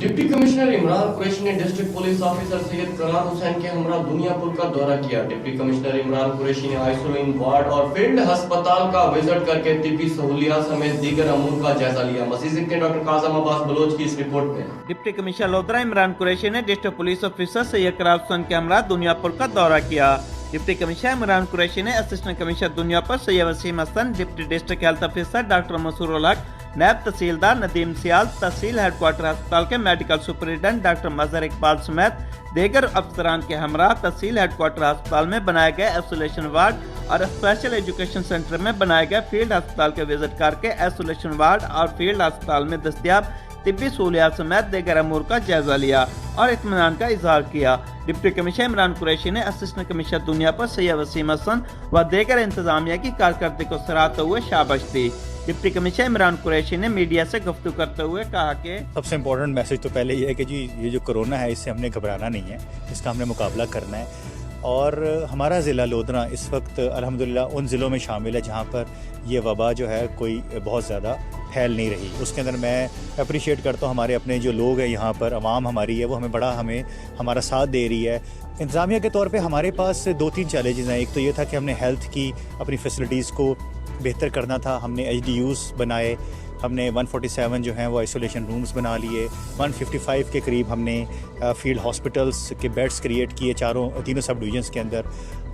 Deputy commissioner Imran Qureshi ने district police officer Syed करार हुसैन के हमरा दुनियापुर का दौरा किया। डिप्टी कमिश्नर इमरान कुरैशी ने आइसोलेशन वार्ड और फील्ड अस्पताल का विजिट करके तिब्बी सहूलियात समेत दीगर अमूर का जायजा लिया। मजीद देखते हैं डॉक्टर काज़म अब्बास बलोच की इस रिपोर्ट में। डिप्टी कमिश्नर लोधरा इमरान कुरैशी ने डिस्ट्रिक्ट पुलिस ऑफिसर सैयद करार हुसैन के हमरा दुनियापुर का दौरा किया। डिप्टी कमिश्नर इमरान कुरैशी ने assistant commissioner Duniyapur Syed Waseem Hassan, deputy district health officer doctor Masurul Haq, नायब तहसीलदार नदीम सियाल, तहसील हेडक्वार्टर अस्पताल के medical superintendent doctor Mazhar Iqbal समेत दीगर अफसरान के हमरा तहसील हेडक्वार्टर अस्पताल में बनाए गए आइसोलेशन वार्ड और स्पेशल एजुकेशन सेंटर में बनाए गए फील्ड अस्पताल के विजिट करके आइसोलेशन वार्ड और फील्ड अस्पताल में दस्तयाब तिब्बी सहूलियात समेत दीगर अमूर का जायजा लिया और इत्मीनान का इजहार किया। डिप्टी कमिश्नर इमरान कुरैशी ने असिस्टेंट कमिश्नर दुनियापुर सैयद वसीम हसन व दीगर इंतजामिया की कारकर्दगी को सराहते हुए शाबाश दी। डिप्टी कमिश्नर इमरान कुरैशी ने मीडिया से गुफ्तगू करते हुए कहा कि सबसे इम्पोर्टेंट मैसेज तो पहले ये है कि जी ये जो कोरोना है इससे हमने घबराना नहीं है, इसका हमने मुकाबला करना है। और हमारा ज़िला लोधरा इस वक्त अल्हम्दुलिल्लाह उन ज़िलों में शामिल है जहाँ पर ये वबा जो है कोई बहुत ज़्यादा फैल नहीं रही। उसके अंदर मैं अप्रिशिएट करता हूँ हमारे अपने जो लोग हैं यहाँ पर, आवाम हमारी है, वो हमें हमारा साथ दे रही है। इंतज़ामिया के तौर पे हमारे पास 2-3 चैलेंजेस हैं। एक तो ये था कि हमने हेल्थ की अपनी फैसिलिटीज़ को बेहतर करना था। हमने HDUs बनाए, हमने 147 जो हैं वो आइसोलेशन रूम्स बना लिए, 155 के करीब हमने फील्ड हॉस्पिटल्स के बेड्स क्रिएट किए तीनों सब डिवीजन्स के अंदर,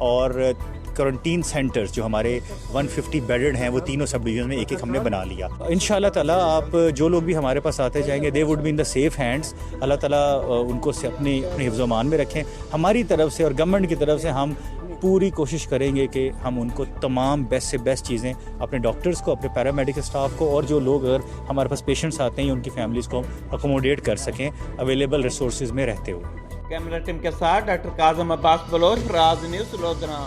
और क्वारंटीन सेंटर्स जो हमारे 150 बेडेड हैं वो तीनों सब डिवीजन में एक हमने बना लिया। इंशाल्लाह ताला आप जो लोग भी हमारे पास आते जाएंगे they would be in the safe hands. Allah ताला उनको से अपने हिफ्ज़ मान में रखें। हमारी तरफ से और गवर्नमेंट की तरफ से हम पूरी कोशिश करेंगे कि हम उनको तमाम बेस्ट से बेस्ट चीज़ें अपने डॉक्टर्स को, अपने पैरामेडिकल स्टाफ को और जो लोग अगर हमारे पास पेशेंट्स आते हैं उनकी फैमिलीज़ को अकोमोडेट कर सकें अवेलेबल रिसोर्सेज में रहते हुए। कैमरा टीम के साथ डॉक्टर काज़म अब्बास बलोच, राज न्यूज़ लोधरा।